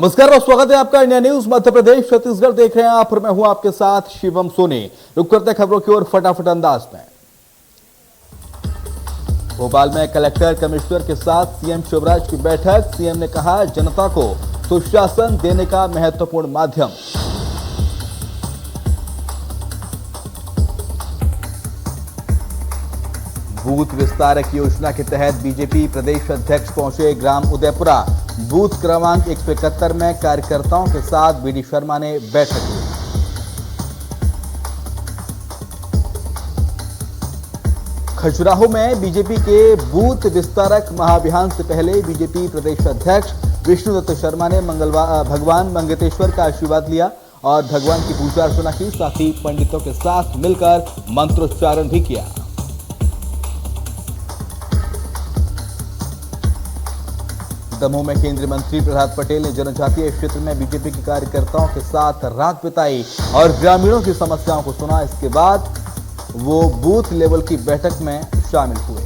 नमस्कार और स्वागत है आपका इंडिया न्यूज मध्य प्रदेश छत्तीसगढ़ देख रहे हैं आप और मैं हूं आपके साथ शिवम सोनी। रुक करते हैं खबरों की ओर फटाफट अंदाज में। भोपाल में कलेक्टर कमिश्नर के साथ सीएम शिवराज की बैठक। सीएम ने कहा जनता को सुशासन देने का महत्वपूर्ण माध्यम। बूथ विस्तारक योजना के तहत बीजेपी प्रदेश अध्यक्ष पहुंचे ग्राम उदयपुरा। बूथ क्रमांक 171 में कार्यकर्ताओं के साथ बीडी शर्मा ने बैठक की। खजुराहो में बीजेपी के बूथ विस्तारक महाअभियान से पहले बीजेपी प्रदेश अध्यक्ष विष्णुदत्त शर्मा ने भगवान मंगतेश्वर का आशीर्वाद लिया और भगवान की पूजा अर्चना की। साथ ही पंडितों के साथ मिलकर मंत्रोच्चारण भी किया। दमोह में केंद्रीय मंत्री प्रहलाद पटेल ने जनजातीय क्षेत्र में बीजेपी के कार्यकर्ताओं के साथ रात बिताई और ग्रामीणों की समस्याओं को सुना। इसके बाद वो बूथ लेवल की बैठक में शामिल हुए।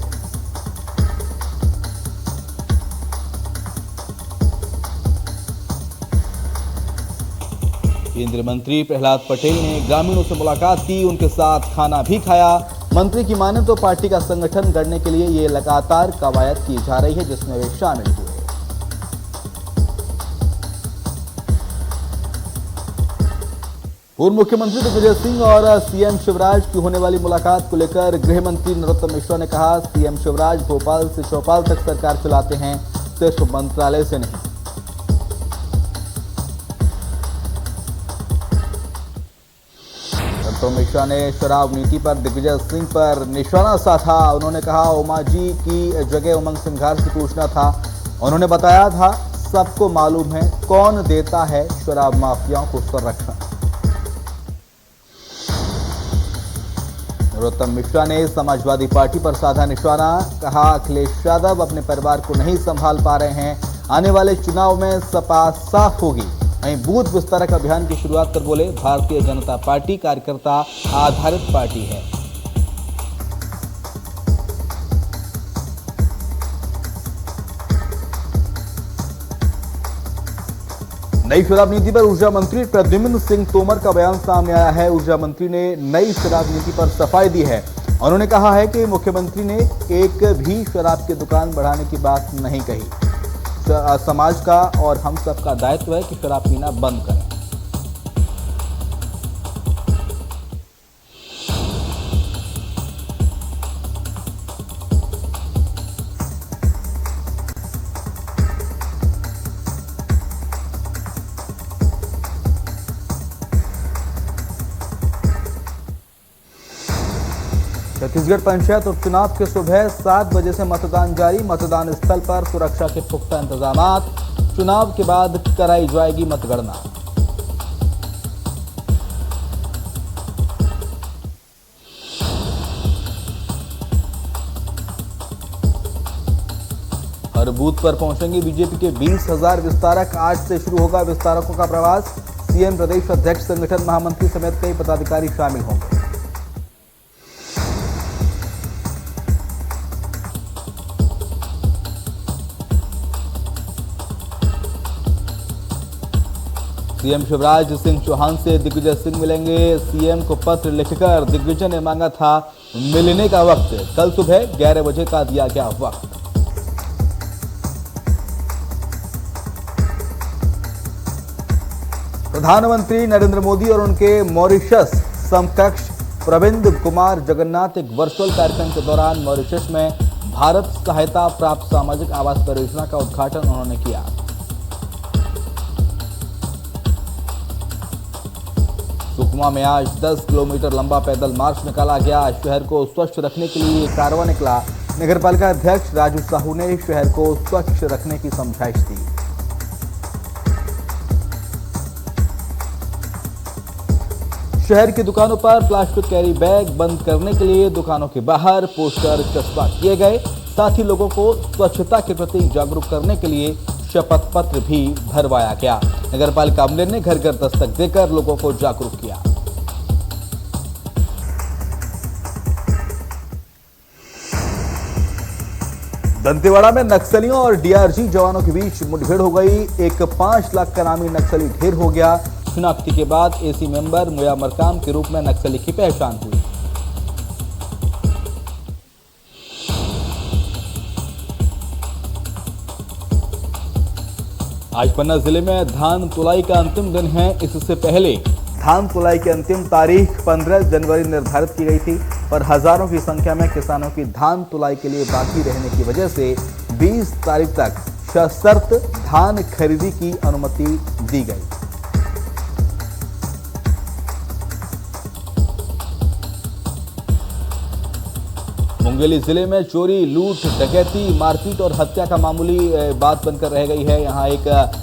केंद्रीय मंत्री प्रहलाद पटेल ने ग्रामीणों से मुलाकात की, उनके साथ खाना भी खाया। मंत्री की माने तो पार्टी का संगठन गढ़ने के लिए ये लगातार कवायद की जा रही है, जिसमें वे शामिल हुए। पूर्व मुख्यमंत्री दिग्विजय सिंह और सीएम शिवराज की होने वाली मुलाकात को लेकर गृह मंत्री नरोत्तम मिश्रा ने कहा, सीएम शिवराज भोपाल से चौपाल तक सरकार चलाते हैं, सिर्फ मंत्रालय से नहीं। नरोत्तम मिश्रा ने शराब नीति पर दिग्विजय सिंह पर निशाना साधा। उन्होंने कहा, उमा जी की जगह उमंग सिंघार से पूछना था। उन्होंने बताया था, सबको मालूम है कौन देता है शराब माफियाओं को संरक्षण। नरोत्तम मिश्रा ने समाजवादी पार्टी पर साधा निशाना। कहा, अखिलेश यादव अपने परिवार को नहीं संभाल पा रहे हैं, आने वाले चुनाव में सपा साफ होगी। वहीं बूथ विस्तारक अभियान की शुरुआत कर बोले, भारतीय जनता पार्टी कार्यकर्ता आधारित पार्टी है। नई शराब नीति पर ऊर्जा मंत्री प्रद्युम्न सिंह तोमर का बयान सामने आया है। ऊर्जा मंत्री ने नई शराब नीति पर सफाई दी है। उन्होंने कहा है कि मुख्यमंत्री ने एक भी शराब की दुकान बढ़ाने की बात नहीं कही। समाज का और हम सबका दायित्व है कि शराब पीना बंद करें। छत्तीसगढ़ पंचायत उपचुनाव के सुबह 7 बजे से मतदान जारी। मतदान स्थल पर सुरक्षा के पुख्ता इंतजामात। चुनाव के बाद कराई जाएगी मतगणना। हर बूथ पर पहुंचेंगे बीजेपी के 20,000 विस्तारक। आज से शुरू होगा विस्तारकों का प्रवास। सीएम, प्रदेश अध्यक्ष, संगठन महामंत्री समेत कई पदाधिकारी शामिल होंगे। सीएम शिवराज सिंह चौहान से दिग्विजय सिंह मिलेंगे। सीएम को पत्र लिखकर दिग्विजय ने मांगा था मिलने का वक्त। कल सुबह 11 बजे का दिया गया वक्त। प्रधानमंत्री नरेंद्र मोदी और उनके मॉरिशस समकक्ष प्रविंद कुमार जगन्नाथ एक वर्चुअल कार्यक्रम के दौरान मॉरिशस में भारत सहायता प्राप्त सामाजिक आवास परियोजना का उद्घाटन उन्होंने किया। सुकमा में आज 10 किलोमीटर लंबा पैदल मार्च निकाला गया। शहर को स्वच्छ रखने के लिए कारवां निकला। नगरपालिका अध्यक्ष राजू साहू ने शहर को स्वच्छ रखने की समझाइश दी। शहर की दुकानों पर प्लास्टिक कैरी बैग बंद करने के लिए दुकानों के बाहर पोस्टर चस्पा किए गए। साथ ही लोगों को स्वच्छता के प्रति जागरूक करने के लिए शपथ पत्र भी भरवाया गया। नगरपालिका अमले ने घर घर दस्तक देकर लोगों को जागरूक किया। दंतेवाड़ा में नक्सलियों और डीआरजी जवानों के बीच मुठभेड़ हो गई। एक 5 लाख का नामी नक्सली ढेर हो गया। शिनाख्ती के बाद एसी मेंबर मुया मरकाम के रूप में नक्सली की पहचान हुई। आज पन्ना जिले में धान तुलाई का अंतिम दिन है। इससे पहले धान तुलाई की अंतिम तारीख 15 जनवरी निर्धारित की गई थी, पर हजारों की संख्या में किसानों की धान तुलाई के लिए बाकी रहने की वजह से 20 तारीख तक सशर्त धान खरीदी की अनुमति दी गई। मुंगेली जिले में चोरी, लूट, डकैती, मारपीट और हत्या का मामूली बात बनकर रह गई है। यहाँ एक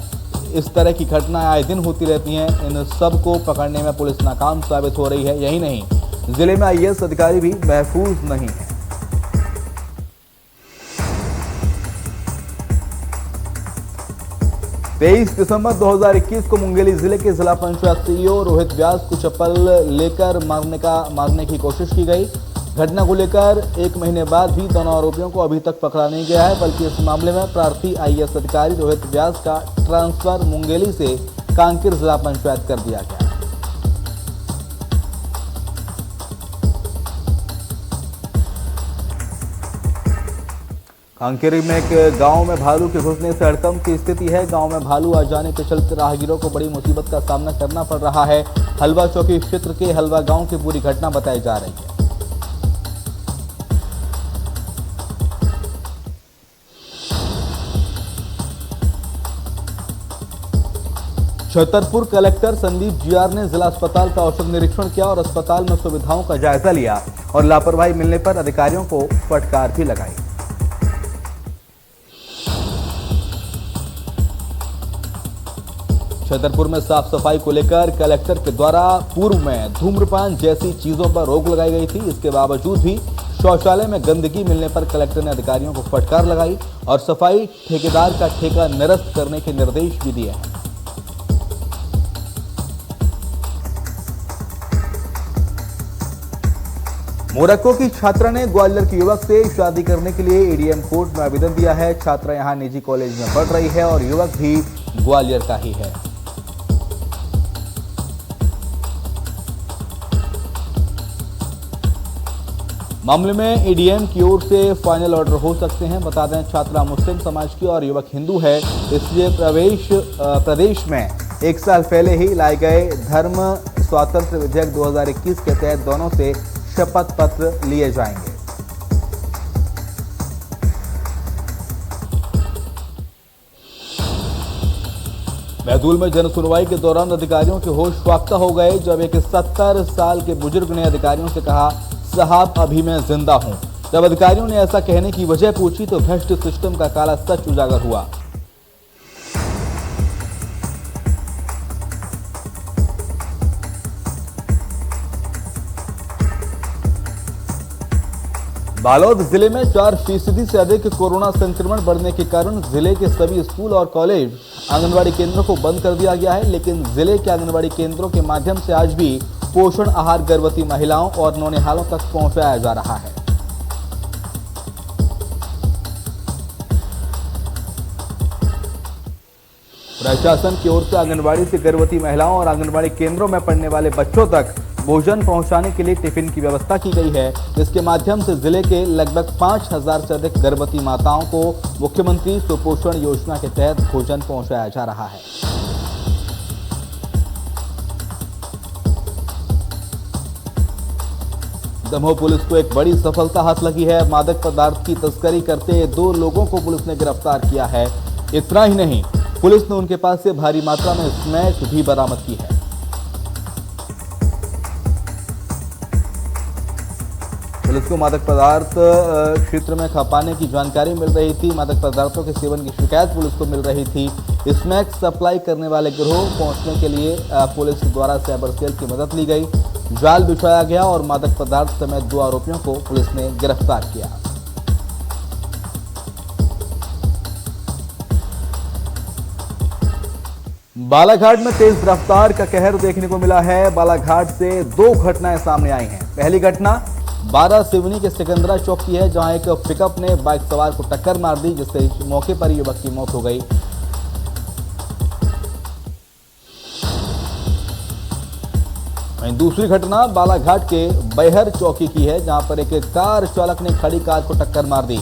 इस तरह की घटनाएं आए दिन होती रहती हैं। इन सब को पकड़ने में पुलिस नाकाम साबित हो रही है। यही नहीं, जिले में आईएएस अधिकारी भी महफूज नहीं है। तेईस दिसंबर 2021 को मुंगेली जिले के जिला पंचायत सीईओ रोहित व्यास को चप्पल लेकर मारने की कोशिश की गई। घटना को लेकर 1 महीने बाद भी दोनों आरोपियों को अभी तक पकड़ा नहीं गया है, बल्कि इस मामले में प्रार्थी आईएएस अधिकारी रोहित व्यास का ट्रांसफर मुंगेली से कांकेर जिला पंचायत कर दिया गया है। कांकेर में एक गांव में भालू के घुसने से हड़कंप की स्थिति है। गांव में भालू आ जाने के चलते राहगीरों को बड़ी मुसीबत का सामना करना पड़ रहा है। हलवा चौकी क्षेत्र के हलवा गांव की पूरी घटना बताई जा रही है। छतरपुर कलेक्टर संदीप जीआर ने जिला अस्पताल का औचक निरीक्षण किया और अस्पताल में सुविधाओं का जायजा लिया और लापरवाही मिलने पर अधिकारियों को फटकार भी लगाई। छतरपुर में साफ सफाई को लेकर कलेक्टर के द्वारा पूर्व में धूम्रपान जैसी चीजों पर रोक लगाई गई थी। इसके बावजूद भी शौचालय में गंदगी मिलने पर कलेक्टर ने अधिकारियों को फटकार लगाई और सफाई ठेकेदार का ठेका निरस्त करने के निर्देश भी दिए हैं। मोरक्को की छात्रा ने ग्वालियर के युवक से शादी करने के लिए एडीएम कोर्ट में आवेदन दिया है। छात्रा यहां निजी कॉलेज में पढ़ रही है और युवक भी ग्वालियर का ही है। मामले में एडीएम की ओर से फाइनल ऑर्डर हो सकते हैं। बता दें, छात्रा मुस्लिम समाज की और युवक हिंदू है, इसलिए प्रदेश में 1 साल पहले ही लाए गए धर्म स्वातंत्र विधेयक 2021 के तहत दोनों से शपथ पत्र लिए जाएंगे। महदूल में जन सुनवाई के दौरान अधिकारियों के होश फाख्ता हो गए जब एक 70 साल के बुजुर्ग ने अधिकारियों से कहा, साहब अभी मैं जिंदा हूं। जब अधिकारियों ने ऐसा कहने की वजह पूछी तो भ्रष्ट सिस्टम का काला सच उजागर हुआ। बालोद जिले में 4% से अधिक कोरोना संक्रमण बढ़ने के कारण जिले के सभी स्कूल और कॉलेज, आंगनबाड़ी केंद्रों को बंद कर दिया गया है। लेकिन जिले के आंगनबाड़ी केंद्रों के माध्यम से आज भी पोषण आहार गर्भवती महिलाओं और नौनिहालों तक पहुंचाया जा रहा है। प्रशासन की ओर से आंगनबाड़ी से गर्भवती महिलाओं और आंगनबाड़ी केंद्रों में पढ़ने वाले बच्चों तक भोजन पहुंचाने के लिए टिफिन की व्यवस्था की गई है। इसके माध्यम से जिले के लगभग 5000 से अधिक गर्भवती माताओं को मुख्यमंत्री सुपोषण योजना के तहत भोजन पहुंचाया जा रहा है। दमोह पुलिस को एक बड़ी सफलता हाथ लगी है। मादक पदार्थ की तस्करी करते 2 लोगों को पुलिस ने गिरफ्तार किया है। इतना ही नहीं, पुलिस ने उनके पास से भारी मात्रा में स्मैक भी बरामद की है। पुलिस को मादक पदार्थ क्षेत्र में खपाने की जानकारी मिल रही थी। मादक पदार्थों के सेवन की शिकायत पुलिस को मिल रही थी। स्मैक सप्लाई करने वाले गिरोह पहुंचने के लिए पुलिस द्वारा साइबर सेल की मदद ली गई। जाल बिछाया गया और मादक पदार्थ समेत 2 आरोपियों को पुलिस ने गिरफ्तार किया। बालाघाट में तेज रफ्तार का कहर देखने को मिला है। बालाघाट से 2 घटनाएं सामने आई हैं। पहली घटना 12 सिवनी के सिकंदरा चौक की है, जहां एक पिकअप ने बाइक सवार को टक्कर मार दी, जिससे मौके पर युवक की मौत हो गई। दूसरी घटना बालाघाट के बैहर चौकी की है, जहां पर एक कार चालक ने खड़ी कार को टक्कर मार दी,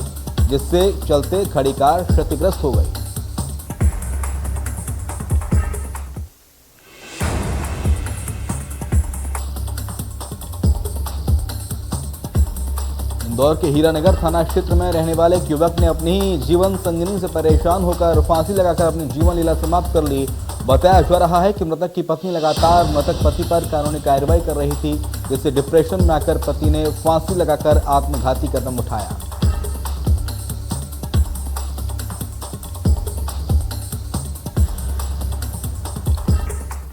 जिससे चलते खड़ी कार क्षतिग्रस्त हो गई। इंदौर के हीरानगर थाना क्षेत्र में रहने वाले एक युवक ने अपनी जीवन संगिनी से परेशान होकर फांसी लगाकर अपनी जीवन लीला समाप्त कर ली। बताया जा रहा है कि मृतक की पत्नी लगातार मृतक पति पर कानूनी कार्रवाई कर रही थी, जिससे डिप्रेशन में आकर पति ने फांसी लगाकर आत्मघाती कदम उठाया।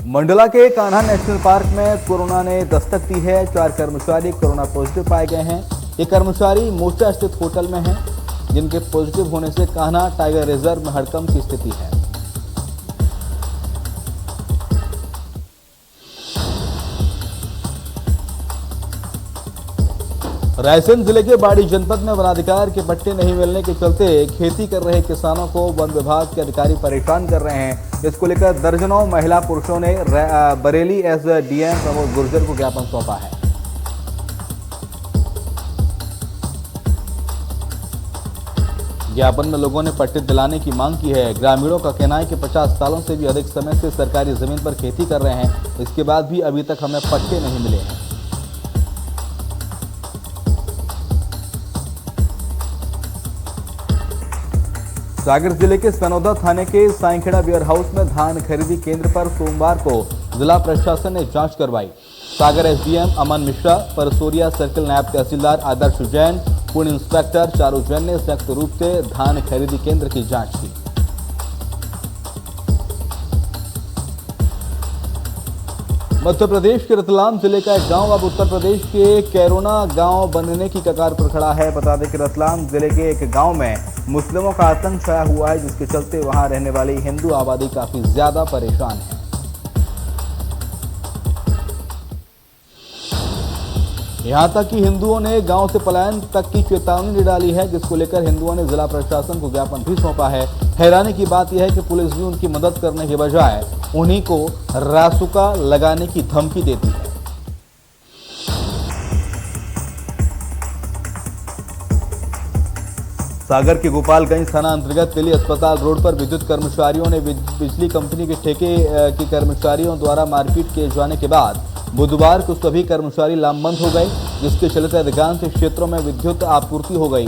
मंडला के कान्हा नेशनल पार्क में कोरोना ने दस्तक दी है। 4 कर्मचारी कोरोना पॉजिटिव पाए गए हैं। ये कर्मचारी मोचा स्थित होटल में हैं, जिनके पॉजिटिव होने से कान्हा टाइगर रिजर्व में हड़कंप की स्थिति है। रायसेन जिले के बाड़ी जनपद में वनाधिकार के पट्टे नहीं मिलने के चलते खेती कर रहे किसानों को वन विभाग के अधिकारी परेशान कर रहे हैं। इसको लेकर दर्जनों महिला पुरुषों ने बरेली एसडीएम प्रमोद गुर्जर को ज्ञापन सौंपा है। ज्ञापन में लोगों ने पट्टे दिलाने की मांग की है। ग्रामीणों का कहना है कि 50 सालों से भी अधिक समय से सरकारी जमीन पर खेती कर रहे हैं, इसके बाद भी अभी तक हमें पट्टे नहीं मिले हैं। सागर जिले के सनौदा थाने के साईखेड़ा वेयर हाउस में धान खरीदी केंद्र पर सोमवार को जिला प्रशासन ने जांच करवाई। सागर एसडीएम अमन मिश्रा, परसोरिया सर्किल नायब तहसीलदार आदर्श जैन, पुणे इंस्पेक्टर चारू जैन ने संयुक्त रूप से धान खरीदी केंद्र की जांच की। मध्य प्रदेश के रतलाम जिले का एक गांव अब उत्तर प्रदेश के कैरोना गांव बनने की कगार पर खड़ा है। बता दें कि रतलाम जिले के एक गांव में मुस्लिमों का आतंक छाया हुआ है, जिसके चलते वहां रहने वाली हिंदू आबादी काफी ज्यादा परेशान है। यहां तक कि हिंदुओं ने गांव से पलायन तक की चेतावनी दे डाली है, जिसको लेकर हिंदुओं ने जिला प्रशासन को ज्ञापन भी सौंपा है। हैरानी की बात यह है कि पुलिस भी उनकी मदद करने के बजाय उन्हीं को रासुका लगाने की धमकी देती है। सागर के गोपालगंज थाना अंतर्गत तेली अस्पताल रोड पर विद्युत कर्मचारियों ने बिजली कंपनी के ठेके के कर्मचारियों द्वारा मारपीट किए जाने के बाद बुधवार को सभी कर्मचारी लामबंद हो गए, जिसके चलते अधिकांश क्षेत्रों में विद्युत आपूर्ति हो गई।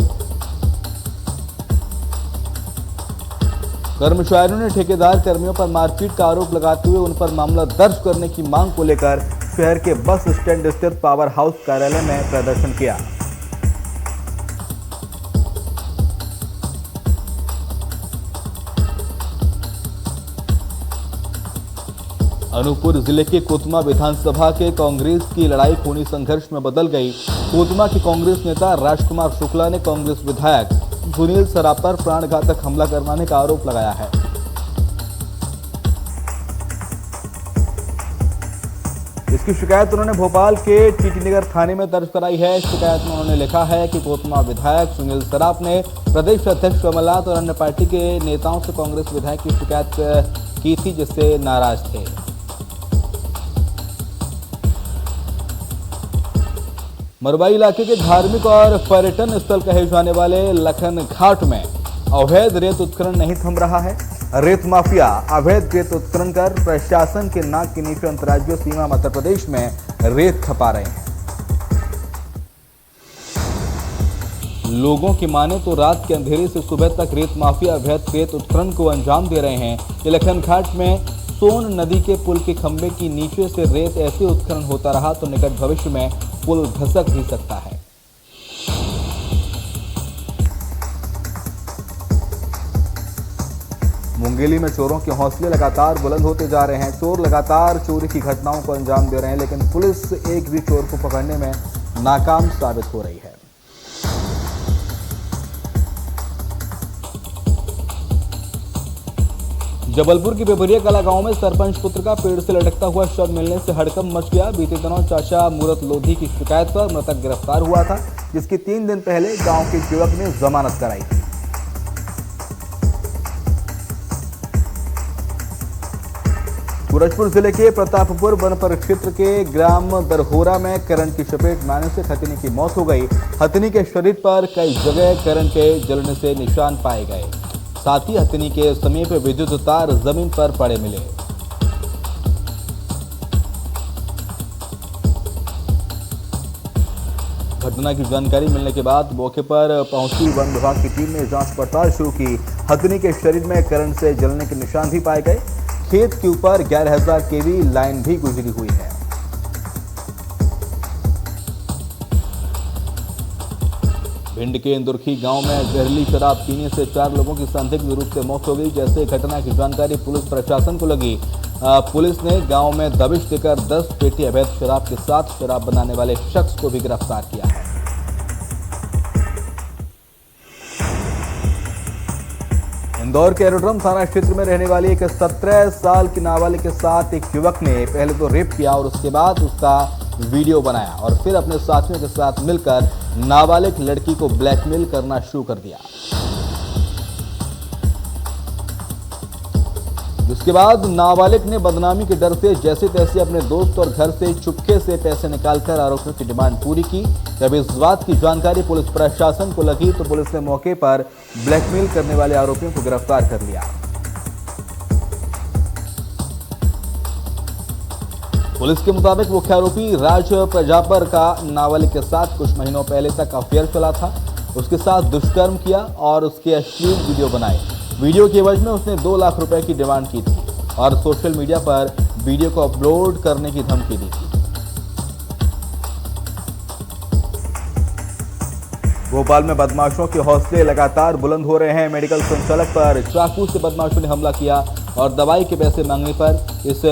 कर्मचारियों ने ठेकेदार कर्मियों पर मारपीट का आरोप लगाते हुए उन पर मामला दर्ज करने की मांग को लेकर शहर के बस स्टैंड स्थित पावर हाउस कार्यालय में प्रदर्शन किया। अनूपपुर जिले के कोतमा विधानसभा के कांग्रेस की लड़ाई खूनी संघर्ष में बदल गई। कोतमा के कांग्रेस नेता राजकुमार शुक्ला ने कांग्रेस विधायक सुनील सराफ पर प्राणघातक हमला करवाने का आरोप लगाया है। इसकी शिकायत उन्होंने भोपाल के टीटी नगर थाने में दर्ज कराई है। शिकायत में उन्होंने लिखा है कि कोतमा विधायक सुनील सराफ ने प्रदेश अध्यक्ष कमलनाथ और अन्य पार्टी के नेताओं से कांग्रेस विधायक की शिकायत की थी, जिससे नाराज थे। मरवाई इलाके के धार्मिक और पर्यटन स्थल कहे जाने वाले लखन घाट में अवैध रेत उत्खनन नहीं थम रहा है। रेत माफिया अवैध रेत उत्खनन कर प्रशासन के नाक के नीचे अंतर्राज्यीय सीमा मध्य प्रदेश में रेत खपा रहे हैं। लोगों की माने तो रात के अंधेरे से सुबह तक रेत माफिया अवैध रेत उत्खनन को अंजाम दे रहे हैं। ये लखन घाट में सोन नदी के पुल के खंभे की नीचे से रेत ऐसे उत्खनन होता रहा तो निकट भविष्य में पुल धसक भी सकता है। मुंगेली में चोरों के हौसले लगातार बुलंद होते जा रहे हैं। चोर लगातार चोरी की घटनाओं को अंजाम दे रहे हैं, लेकिन पुलिस एक भी चोर को पकड़ने में नाकाम साबित हो रही है। जबलपुर की पिपरिया कला गांव में सरपंच पुत्र का पेड़ से लटकता हुआ शव मिलने से हड़कंप मच गया। बीते दिनों चाचा मूरत लोधी की शिकायत पर मृतक गिरफ्तार हुआ था, जिसकी 3 दिन पहले गांव के युवक ने जमानत कराई थी। सूरजपुर जिले के प्रतापपुर वन परिक्षेत्र के ग्राम दरहोरा में करंट की चपेट में आने से हथिनी की मौत हो गई। हथिनी के शरीर पर कई जगह करंट के जलने से निशान पाए गए। साथ ही हथिनी के समीप विद्युत तार जमीन पर पड़े मिले। घटना की जानकारी मिलने के बाद मौके पर पहुंची वन विभाग की टीम ने जांच पड़ताल शुरू की। हथिनी के शरीर में करंट से जलने के निशान भी पाए गए। खेत के ऊपर 11,000 केवी लाइन भी गुजरी हुई है। भिंड के इंदुरखी गांव में जहरीली शराब पीने से 4 लोगों की संदिग्ध रूप से मौत हो गई। जैसे घटना की जानकारी पुलिस प्रशासन को लगी, पुलिस ने गांव में दबिश देकर 10 पेटी अवैध शराब के साथ शराब बनाने वाले शख्स को भी गिरफ्तार किया है। इंदौर के एरोड्रम थाना क्षेत्र में रहने वाली एक 17 साल की नाबालिग के साथ एक युवक ने पहले तो रेप किया और उसके बाद उसका वीडियो बनाया और फिर अपने साथियों के साथ मिलकर नाबालिग लड़की को ब्लैकमेल करना शुरू कर दिया। जिसके बाद नाबालिग ने बदनामी के डर से जैसे तैसे अपने दोस्त और घर से चुपके से पैसे निकालकर आरोपियों की डिमांड पूरी की। जब इस बात की जानकारी पुलिस प्रशासन को लगी तो पुलिस ने मौके पर ब्लैकमेल करने वाले आरोपियों को गिरफ्तार कर लिया। पुलिस के मुताबिक मुख्य आरोपी राज प्रजापर का नाबालिग के साथ कुछ महीनों पहले तक अफेयर चला था। उसके साथ दुष्कर्म किया और उसके अश्लील वीडियो बनाए। वीडियो के एवज में उसने 2 लाख रुपए की डिमांड की थी और सोशल मीडिया पर वीडियो को अपलोड करने की धमकी दी थी। भोपाल में बदमाशों के हौसले लगातार बुलंद हो रहे हैं। मेडिकल संचालक पर चाकू से बदमाशों ने हमला किया और दवाई के पैसे मांगने पर इस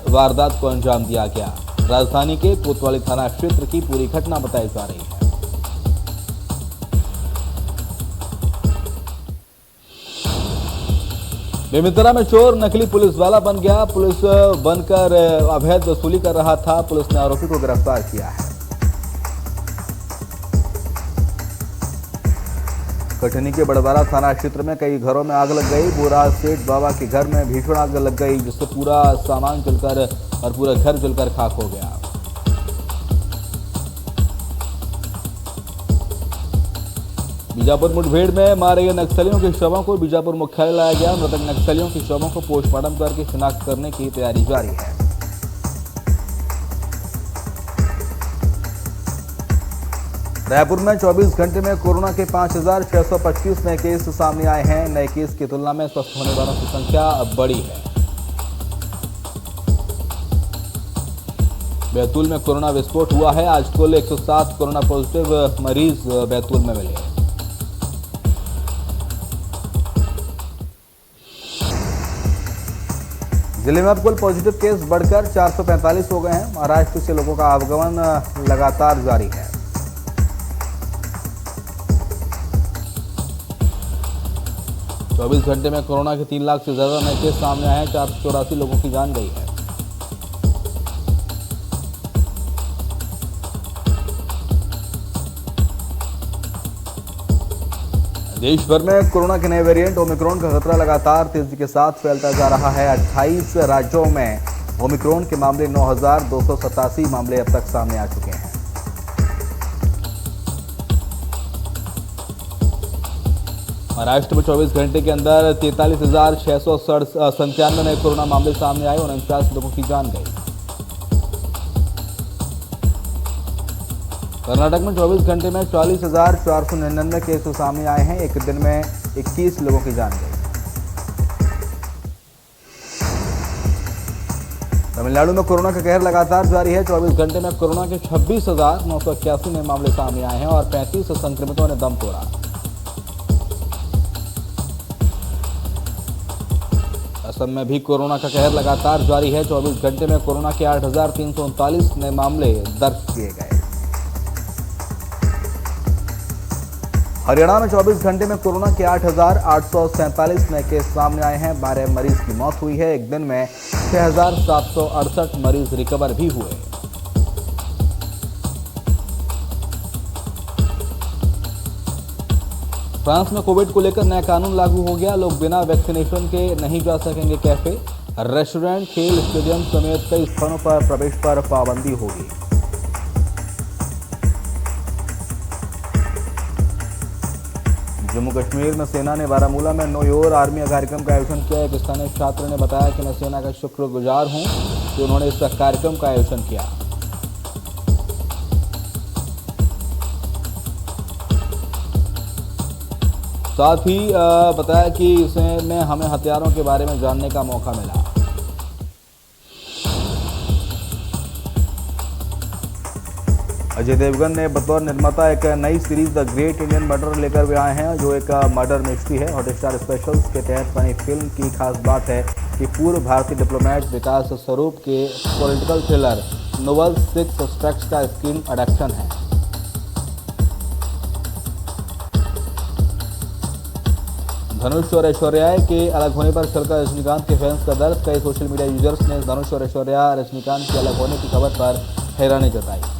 वारदात को अंजाम दिया गया। राजधानी के कोतवाली थाना क्षेत्र की पूरी घटना बताई जा रही है। बेमितरा में चोर नकली पुलिस वाला बन गया। पुलिस बनकर अवैध वसूली कर रहा था। पुलिस ने आरोपी को गिरफ्तार किया है। कटनी के बड़वारा थाना क्षेत्र में कई घरों में आग लग गई। बोरा सेठ बाबा के घर में भीषण आग लग गई, जिससे पूरा सामान जलकर और पूरा घर जलकर खाक हो गया। बीजापुर मुठभेड़ में मारे गए नक्सलियों के शवों को बीजापुर मुख्यालय लाया गया। मृतक नक्सलियों के शवों को पोस्टमार्टम करके शिनाख्त करने की तैयारी जारी है। रायपुर में 24 घंटे में कोरोना के 5,625 नए केस सामने आए हैं। नए केस की तुलना में स्वस्थ होने वालों की संख्या अब बढ़ी है। बैतूल में कोरोना विस्फोट हुआ है। आज कुल 107 कोरोना पॉजिटिव मरीज बैतूल में मिले। जिले में अब कुल पॉजिटिव केस बढ़कर 445 हो गए हैं। महाराष्ट्र से लोगों का आवागमन लगातार जारी है। चौबीस घंटे में कोरोना के 3 लाख से ज्यादा नए केस सामने आए हैं। 484 लोगों की जान गई है। देश भर में कोरोना के नए वेरिएंट ओमिक्रॉन का खतरा लगातार तेजी के साथ फैलता जा रहा है। 28 राज्यों में ओमिक्रॉन के मामले 9,287 मामले अब तक सामने आ चुके हैं। महाराष्ट्र में 24 घंटे के अंदर 43,697 नए कोरोना मामले सामने आए। 49 लोगों की जान गई। कर्नाटक में 24 घंटे में 40,499 केस सामने आए हैं। एक दिन में 21 लोगों की जान गई। तमिलनाडु में कोरोना का कहर लगातार जारी है। 24 घंटे में कोरोना के 26,981 नए मामले सामने आए हैं और 35 संक्रमितों ने दम तोड़ा। असम में भी कोरोना का कहर लगातार जारी है। 24 घंटे में कोरोना के 8,339 नए मामले दर्ज किए गए। हरियाणा में 24 घंटे में कोरोना के 8,847 नए केस सामने आए हैं। 12 मरीज की मौत हुई है। एक दिन में 6,768 मरीज रिकवर भी हुए। फ्रांस में कोविड को लेकर नया कानून लागू हो गया। लोग बिना वैक्सीनेशन के नहीं जा सकेंगे कैफे, रेस्टोरेंट, खेल स्टेडियम समेत कई स्थानों पर प्रवेश पर पाबंदी होगी। जम्मू कश्मीर में सेना ने बारामूला में नो योर आर्मी कार्यक्रम का आयोजन किया। एक स्थानीय छात्र ने बताया कि मैं सेना का शुक्रगुजार हूं कि उन्होंने इस कार्यक्रम का आयोजन किया। साथ ही बताया कि इसमें हमें हथियारों के बारे में जानने का मौका मिला। अजय देवगन ने बतौर निर्माता एक नई series the great Indian murder लेकर वे आए हैं, जो एक मर्डर मिस्ट्री है। हॉटस्टार स्पेशल्स के तहत बनी फिल्म की खास बात है कि पूर्व भारतीय डिप्लोमेट विकास स्वरूप के पॉलिटिकल थ्रिलर नोवेल 6 सस्पेक्ट्स का स्क्रीन अडैप्टेशन है। धनुष और ऐश्वर्या के अलग होने पर छलका रजनीकांत के फैंस का दर्द। कई सोशल मीडिया यूजर्स ने धनुष और ऐश्वर्या रजनीकांत के अलग होने की खबर पर हैरानी जताई।